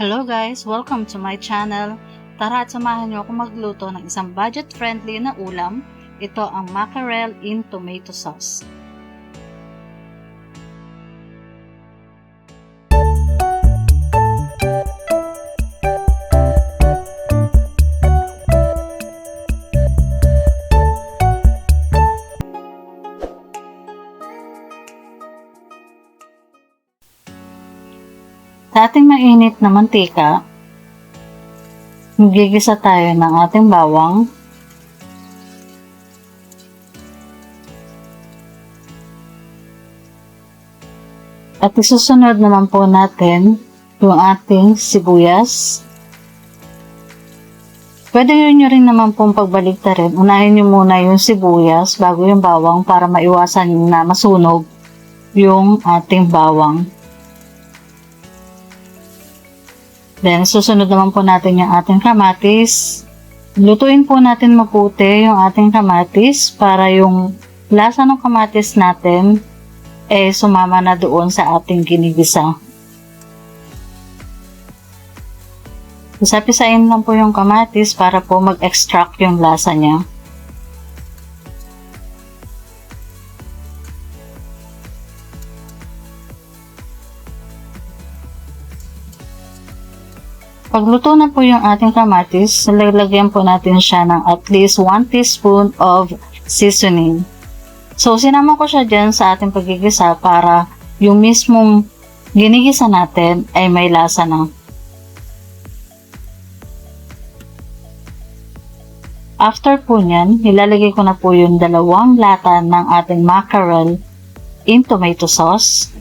Hello guys! Welcome to my channel. Tara at samahan niyo ako magluto ng isang budget-friendly na ulam. Ito ang mackerel in tomato sauce. Sa ating mainit na mantika, magigisa tayo ng ating bawang, at isusunod naman po natin yung ating sibuyas. Pwede nyo rin naman pong pagbaligtarin. Unahin nyo muna yung sibuyas bago yung bawang para maiwasan na masunog yung ating bawang. Then, susunod naman po natin yung ating kamatis. Lutuin po natin maputi yung ating kamatis para yung lasa ng kamatis natin sumama na doon sa ating ginigisa. Isa-pisain lang po yung kamatis para po mag-extract yung lasa niya. Pagluto na po yung ating kamatis, lalagyan po natin siya ng at least 1 teaspoon of seasoning. So, sinama ko siya dyan sa ating pagigisa para yung mismong ginigisa natin ay may lasa na. After po nyan, nilalagay ko na po yung 2 lata ng ating mackerel in tomato sauce.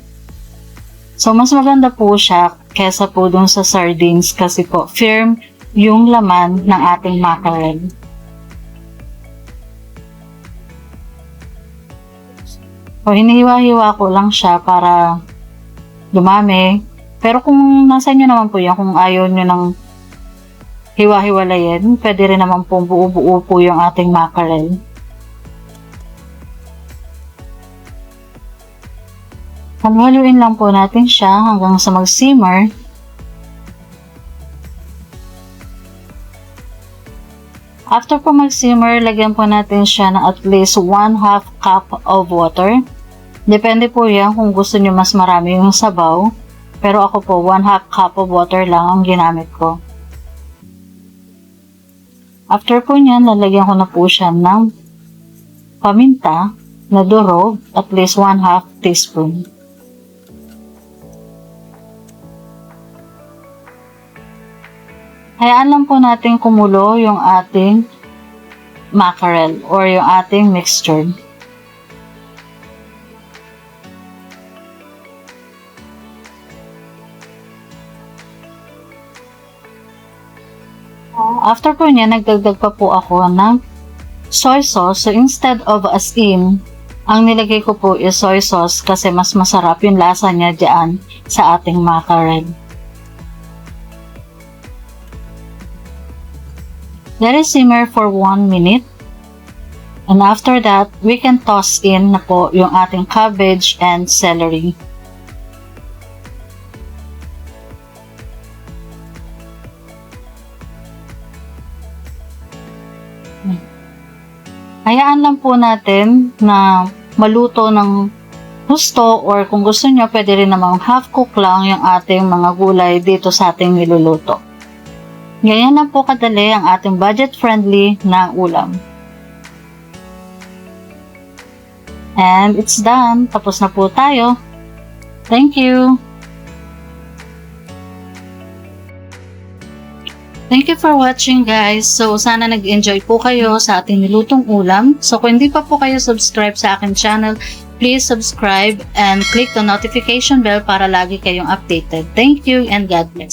So, mas maganda po siya kesa po dun sa sardines kasi po firm yung laman ng ating mackerel. So, hinihiwa-hiwa ko lang siya para dumami. Pero kung nasa inyo naman po yan, kung ayaw nyo ng hiwa-hiwalayin, pwede rin naman po buo-buo po yung ating mackerel. Haluin lang po natin siya hanggang sa mag-simmer. After po mag-simmer, lagyan po natin siya ng at least 1/2 cup of water. Depende po yan kung gusto nyo mas marami yung sabaw. Pero ako po, 1/2 cup of water lang ang ginamit ko. After po nyan, lalagyan ko na po siya ng paminta na durog, at least 1/2 teaspoon. Hayaan lang po natin kumulo yung ating mackerel or yung ating mixture. After po niya, nagdagdag pa po ako ng soy sauce. So, instead of asin, ang nilagay ko po is soy sauce kasi mas masarap yung lasa niya dyan sa ating mackerel. Let it simmer for 1 minute. And after that, we can toss in na po yung ating cabbage and celery. Hayaan lang po natin na maluto ng gusto or kung gusto nyo, pwede rin namang half cook lang yung ating mga gulay dito sa ating niluluto. Ganyan lang po kadali ang ating budget-friendly na ulam. And it's done. Tapos na po tayo. Thank you. Thank you for watching guys. So sana nag-enjoy po kayo sa ating nilutong ulam. So kung hindi pa po kayo subscribe sa aking channel, please subscribe and click the notification bell para lagi kayong updated. Thank you and God bless.